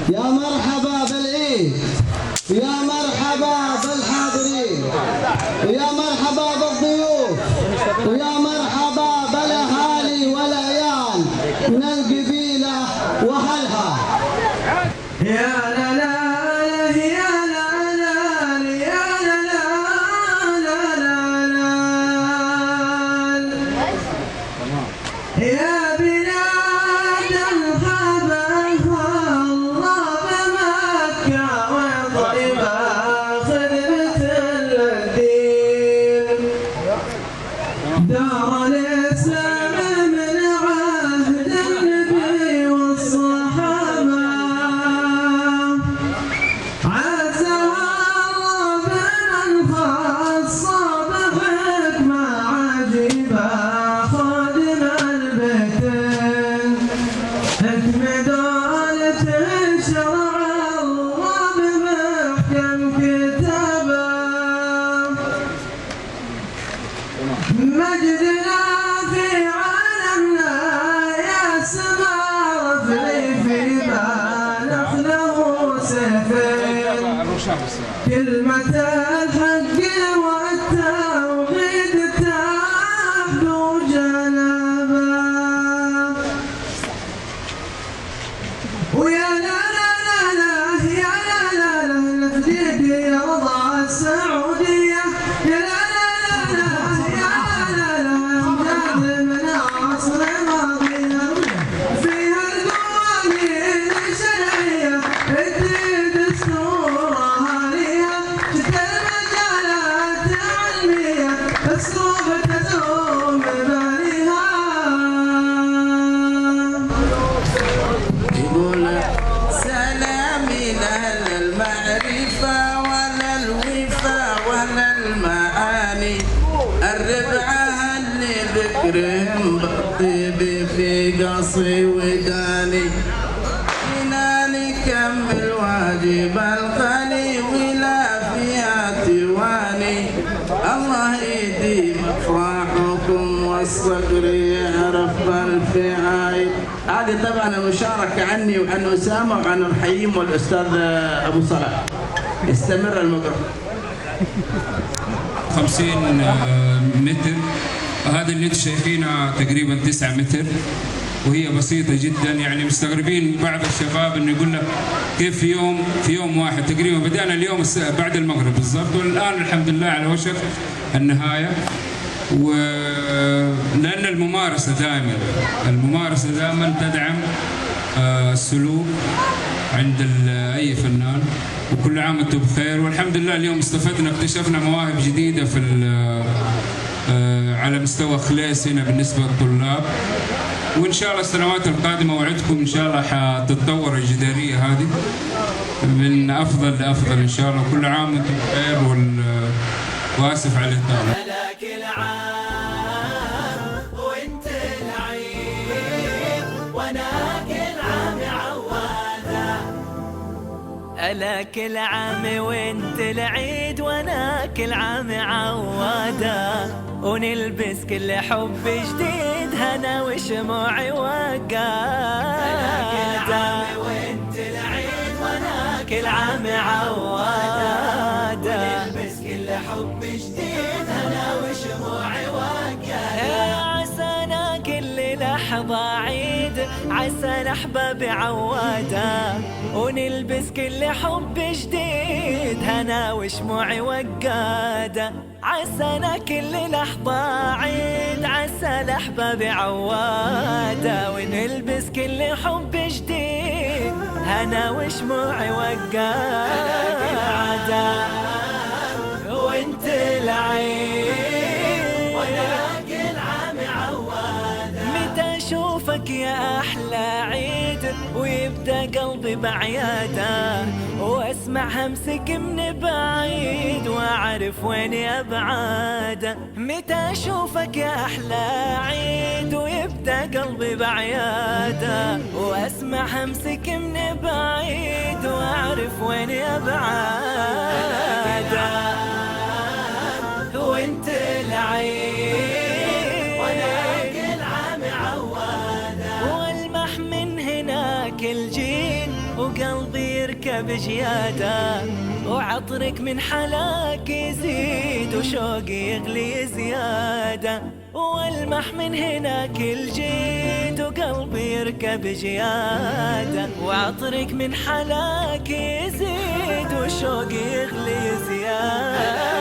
يا مرحبا بالعيد، يا مرحبا بالحاضرين، يا مرحبا بالضيوف، ويا مرحبا بالاهالي والعيال من القبيله واهلها. يا لا لا يا لا لا يا لا لا لا لا يا بلاد الحبل الله بمكة وطيبة خدمة الدين دار الإسلام من عهد النبي والصحابة عزها الله بمن خص بحكمة عجيبة خادم البيتين حكم دولة شرع الله بمحكم كتابه مجدنا في عالمنا يا سما رفعي في بالغ له سيفين كلمة الحق والتوحيد تحدو جنبه ويا لا لا لا لا يا لا لا لا الجديد يرضى السعودية يا لا لا لا لا يا لا لا أمجاد من عصر ماضية فيها القوانين الشرعية الدين دستورها هالية شتى المجالات العلمية اسلوب تزوم بباليها يقول سلامي لأهل المعرفة ولا الوفا ولا المعاني الربعة اللي ذكرهم بالطيب في قصري وداني هنا نكمل واجب الخلي ولا فيها تواني الله يديم افراحكم والصقر يعرف بالفعايل. هذه طبعا المشاركة عني وعن أسامة وعن الحييم والأستاذ أبو صلاح. استمر المقرأ. 50 متر. هذا اللي انتم شايفينها تقريبا 9 متر وهي بسيطة جدا. يعني مستغربين بعض الشباب انه يقول لك كيف في يوم واحد تقريبا بدأنا اليوم بعد المغرب بالضبط والآن الحمد لله على وشك النهاية. ولأن الممارسة دائما تدعم السلوك عند أي فنان. وكل عام وانتم بخير. والحمد لله اليوم استفدنا اكتشفنا مواهب جديدة في على مستوى خليس هنا بالنسبة للطلاب. وإن شاء الله السنوات القادمة وعدكم إن شاء الله حتتطور الجدارية هذه من أفضل لأفضل إن شاء الله. كل عام وانتم بخير وآسف على الإطالة. كل عام وانت العيد وانا كل عام عواده. ألا كل عام وانت العيد وانا كل عام عواده. ونلبس كل حب جديد هنا وشموع وقاده. ألا كل عام وانت العيد وانا كل عام عواده. ونلبس كل حب جديد هنا وشموع وقاده. عسانا كل لحظة عيد عسانا أحبابي عواده. ونلبس كل حب جديد هنا وشموع وقاده. عسانا كل لحظة عيد عسى الأحباب عواده. ونلبس كل حب جديد هنا وشموع وقاده. وانت العيد وانا كل عام عواده. متى اشوفك يا احلى عيد ويبدا قلبي بعياده. واسمع همسك من بعيد واعرف وين ابعاده. متى اشوفك يا احلى عيد ويبدا قلبي بعياده. واسمع همسك من بعيد واعرف وين ابعاده. وانت العيد وانا كل عام عواده. والمح من هناك الجيل وقلبي يركب جيادة، وعطرك من حلاك يزيد وشوقي يغلي زيادة، والمح من هناك الجيد وقلبي يركب جيادة، وعطرك من حلاك يزيد وشوقي يغلي زيادة.